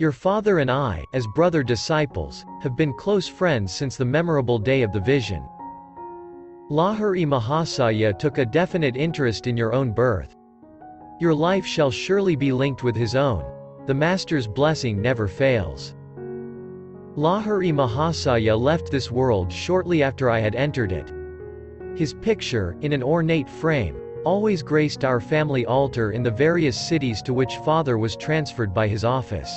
Your father and I, as brother disciples, have been close friends since the memorable day of the vision. Lahiri Mahasaya took a definite interest in your own birth. Your life shall surely be linked with his own. The Master's blessing never fails. Lahiri Mahasaya left this world shortly after I had entered it. His picture, in an ornate frame, always graced our family altar in the various cities to which Father was transferred by his office.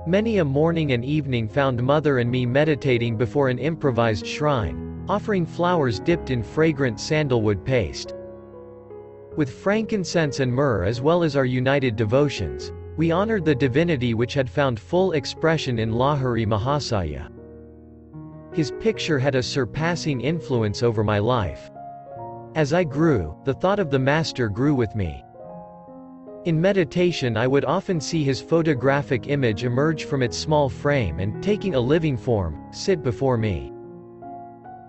Many a morning and evening found Mother and me meditating before an improvised shrine, offering flowers dipped in fragrant sandalwood paste. With frankincense and myrrh as well as our united devotions, we honored the divinity which had found full expression in Lahiri Mahasaya. His picture had a surpassing influence over my life. As I grew, the thought of the Master grew with me. In meditation I would often see his photographic image emerge from its small frame and, taking a living form, sit before me.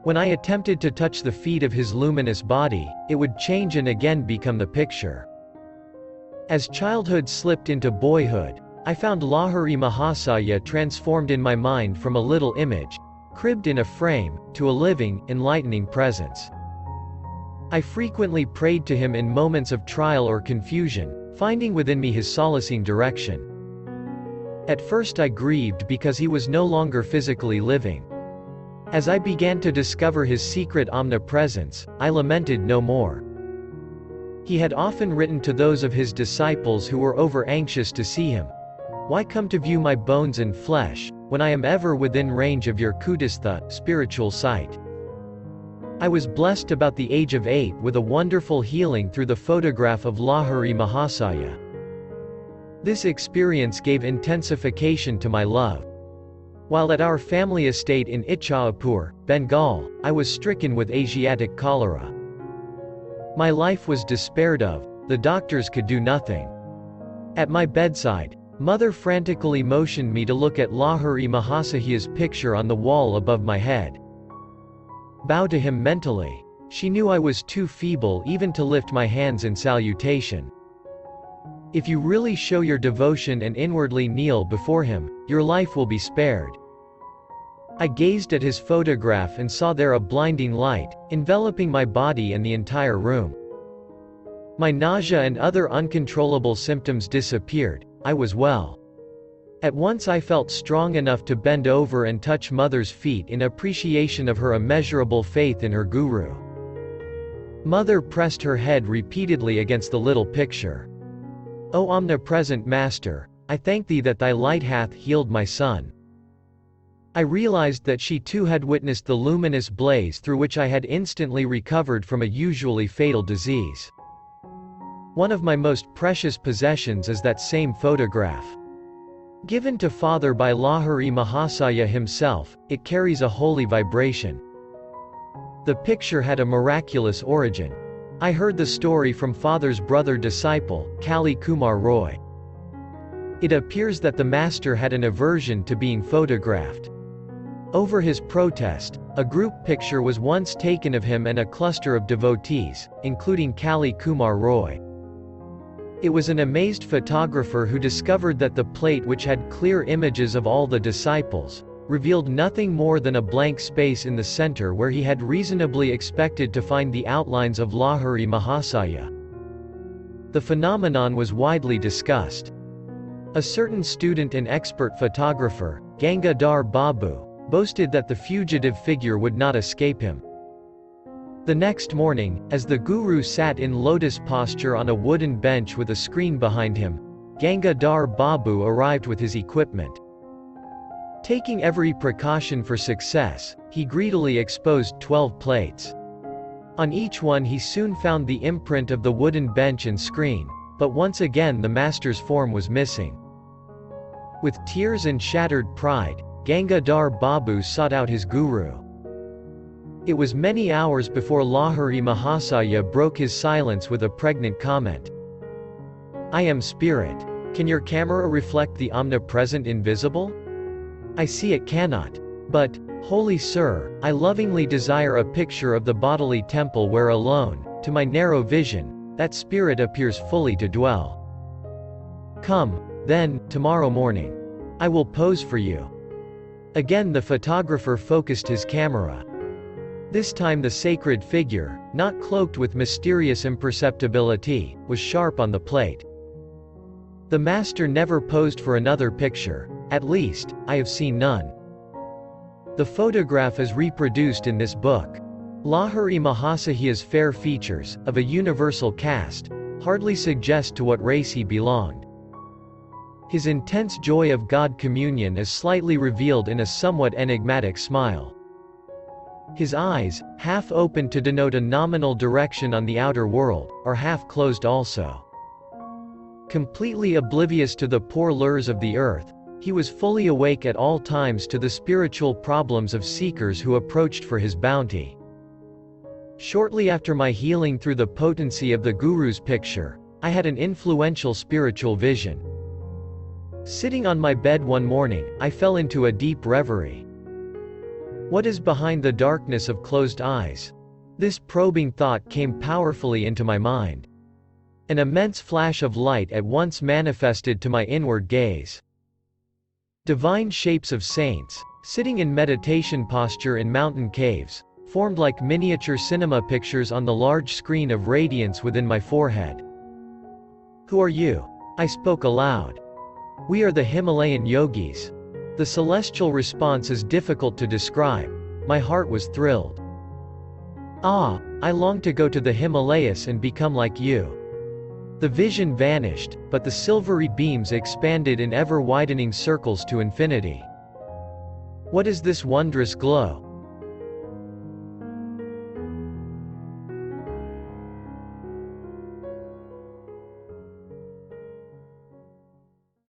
When I attempted to touch the feet of his luminous body, it would change and again become the picture. As childhood slipped into boyhood, I found Lahiri Mahasaya transformed in my mind from a little image, cribbed in a frame, to a living, enlightening presence. I frequently prayed to him in moments of trial or confusion, finding within me his solacing direction. At first I grieved because he was no longer physically living. As I began to discover his secret omnipresence, I lamented no more. He had often written to those of his disciples who were over-anxious to see him, "Why come to view my bones and flesh, when I am ever within range of your kudistha, spiritual sight?" I was blessed about the age of 8 with a wonderful healing through the photograph of Lahiri Mahasaya. This experience gave intensification to my love. While at our family estate in Ichaupur, Bengal, I was stricken with Asiatic cholera. My life was despaired of, the doctors could do nothing. At my bedside, Mother frantically motioned me to look at Lahiri Mahasaya's picture on the wall above my head. Bow to him mentally. She knew I was too feeble even to lift my hands in salutation. If you really show your devotion and inwardly kneel before him, your life will be spared. I gazed at his photograph and saw there a blinding light, enveloping my body and the entire room. My nausea and other uncontrollable symptoms disappeared. I was well. At once I felt strong enough to bend over and touch Mother's feet in appreciation of her immeasurable faith in her guru. Mother pressed her head repeatedly against the little picture. "O omnipresent Master, I thank thee that thy light hath healed my son." I realized that she too had witnessed the luminous blaze through which I had instantly recovered from a usually fatal disease. One of my most precious possessions is that same photograph. Given to Father by Lahiri Mahasaya himself, it carries a holy vibration. The picture had a miraculous origin. I heard the story from Father's brother disciple, Kali Kumar Roy. It appears that the Master had an aversion to being photographed. Over his protest, a group picture was once taken of him and a cluster of devotees, including Kali Kumar Roy. It was an amazed photographer who discovered that the plate, which had clear images of all the disciples, revealed nothing more than a blank space in the center where he had reasonably expected to find the outlines of Lahiri Mahasaya. The phenomenon was widely discussed. A certain student and expert photographer, Gangadhar Babu, boasted that the fugitive figure would not escape him. The next morning, as the guru sat in lotus posture on a wooden bench with a screen behind him, Gangadhar Babu arrived with his equipment. Taking every precaution for success, he greedily exposed 12 plates. On each one he soon found the imprint of the wooden bench and screen, but once again the Master's form was missing. With tears and shattered pride, Gangadhar Babu sought out his guru. It was many hours before Lahiri Mahasaya broke his silence with a pregnant comment. "I am spirit. Can your camera reflect the omnipresent invisible? I see it cannot. But, holy sir, I lovingly desire a picture of the bodily temple where alone, to my narrow vision, that spirit appears fully to dwell. Come, Then, tomorrow morning, I will pose for you." Again the photographer focused his camera. This time the sacred figure, not cloaked with mysterious imperceptibility, was sharp on the plate. The master never posed for another picture. At least, I have seen none. The photograph is reproduced in this book. Lahiri Mahasaya's fair features, of a universal caste, hardly suggest to what race he belonged. His intense joy of God communion is slightly revealed in a somewhat enigmatic smile. His eyes, half open to denote a nominal direction on the outer world, are half closed also. Completely oblivious to the poor lures of the earth, he was fully awake at all times to the spiritual problems of seekers who approached for his bounty. Shortly after my healing through the potency of the Guru's picture, I had an influential spiritual vision. Sitting on my bed one morning, I fell into a deep reverie. What is behind the darkness of closed eyes? This probing thought came powerfully into my mind. An immense flash of light at once manifested to my inward gaze. Divine shapes of saints, sitting in meditation posture in mountain caves, formed like miniature cinema pictures on the large screen of radiance within my forehead. "Who are you?" I spoke aloud. "We are the Himalayan yogis." The celestial response is difficult to describe. My heart was thrilled. "Ah, I long to go to the Himalayas and become like you." The vision vanished, but the silvery beams expanded in ever-widening circles to infinity. "What is this wondrous glow?"